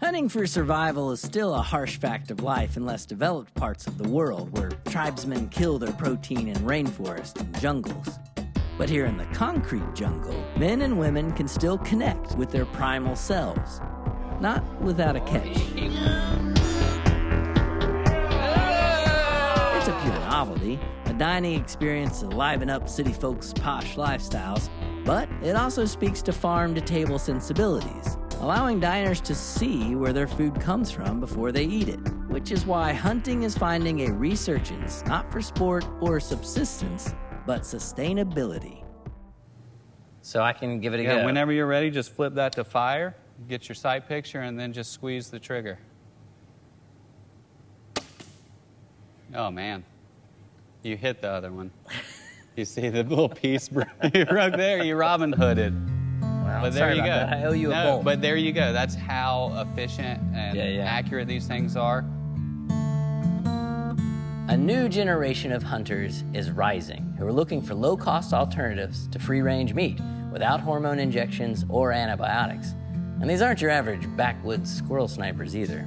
Hunting for survival is still a harsh fact of life in less developed parts of the world where tribesmen kill their protein in rainforests and jungles. But here in the concrete jungle, men and women can still connect with their primal selves. Not without a catch. It's a pure novelty, a dining experience to liven up city folks' posh lifestyles, but it also speaks to farm-to-table sensibilities, allowing diners to see where their food comes from before they eat it, which is why hunting is finding a resurgence, not for sport or subsistence, but sustainability. So I can give it a go. Whenever you're ready, just flip that to fire, get your sight picture, and then just squeeze the trigger. Oh, man. You hit the other one. You see the little piece right there? You Robin Hooded. Wow, but there you go. That. I owe you a bowl. But there you go. That's how efficient and accurate these things are. A new generation of hunters is rising who are looking for low-cost alternatives to free-range meat without hormone injections or antibiotics. And these aren't your average backwoods squirrel snipers either.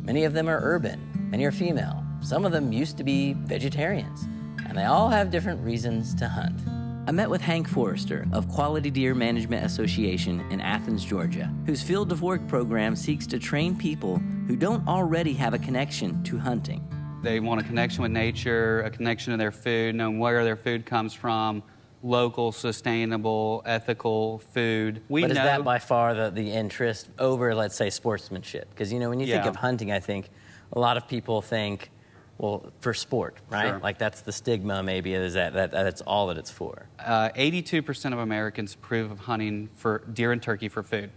Many of them are urban, many are female. Some of them used to be vegetarians, and they all have different reasons to hunt. I met with Hank Forrester of Quality Deer Management Association in Athens, Georgia, whose Field to Fork program seeks to train people who don't already have a connection to hunting. They want a connection with nature, a connection to their food, knowing where their food comes from, local, sustainable, ethical food. But is that by far the interest over, let's say, sportsmanship? Because, you know, when you think of hunting, I think a lot of people think, well, for sport, right? Sure. Like that's the stigma maybe, is that's all that it's for. 82% of Americans approve of hunting for deer and turkey for food.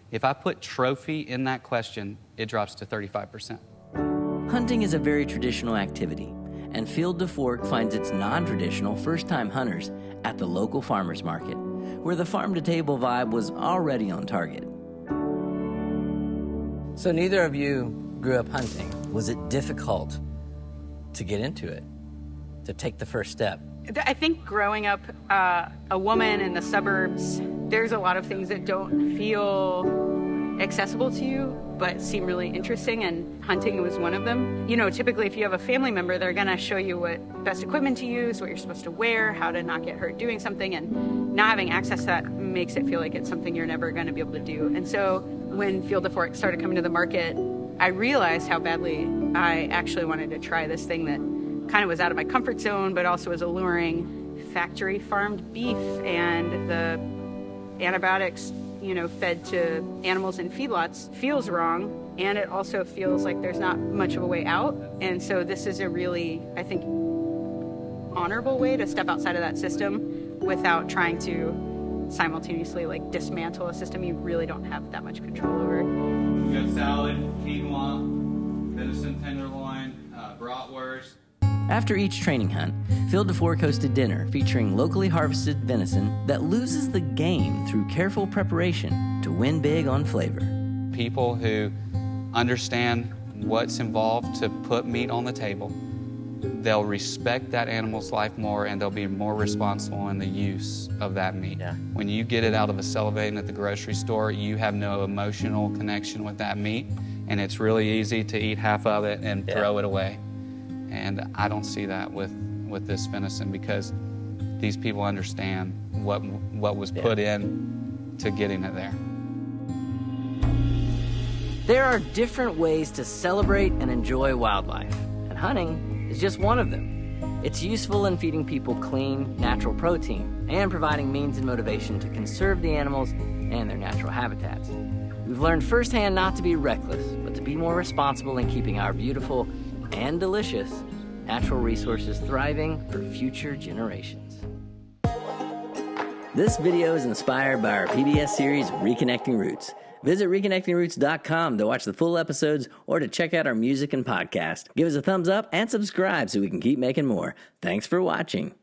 If I put trophy in that question, it drops to 35%. Hunting is a very traditional activity, and Field to Fork finds its non-traditional first-time hunters at the local farmers market, where the farm-to-table vibe was already on target. So neither of you grew up hunting. Was it difficult to get into it, to take the first step? I think growing up a woman in the suburbs, there's a lot of things that don't feel accessible to you but seem really interesting, and hunting was one of them. You know, typically if you have a family member, they're gonna show you what best equipment to use, what you're supposed to wear, how to not get hurt doing something, and not having access to that makes it feel like it's something you're never gonna be able to do. And so when Field to Fork started coming to the market, I realized how badly I actually wanted to try this thing that kind of was out of my comfort zone, but also was alluring. Factory farmed beef and the antibiotics, you know, fed to animals in feedlots feels wrong, and it also feels like there's not much of a way out. And so this is a really, I think, honorable way to step outside of that system without trying to simultaneously like dismantle a system you really don't have that much control over. We got salad, quinoa, venison tenderloin, bratwurst. After each training hunt, Field to Fork hosted dinner featuring locally harvested venison that loses the game through careful preparation to win big on flavor. People who understand what's involved to put meat on the table, they'll respect that animal's life more, and they'll be more responsible in the use of that meat. Yeah. When you get it out of a cellophane at the grocery store, you have no emotional connection with that meat, and it's really easy to eat half of it and throw it away. And I don't see that with this venison, because these people understand what was put in to getting it there. There are different ways to celebrate and enjoy wildlife, and hunting is just one of them. It's useful in feeding people clean, natural protein and providing means and motivation to conserve the animals and their natural habitats. We've learned firsthand not to be reckless, but to be more responsible in keeping our beautiful and delicious natural resources thriving for future generations. This video is inspired by our PBS series, Reconnecting Roots. Visit reconnectingroots.com to watch the full episodes or to check out our music and podcast. Give us a thumbs up and subscribe so we can keep making more. Thanks for watching.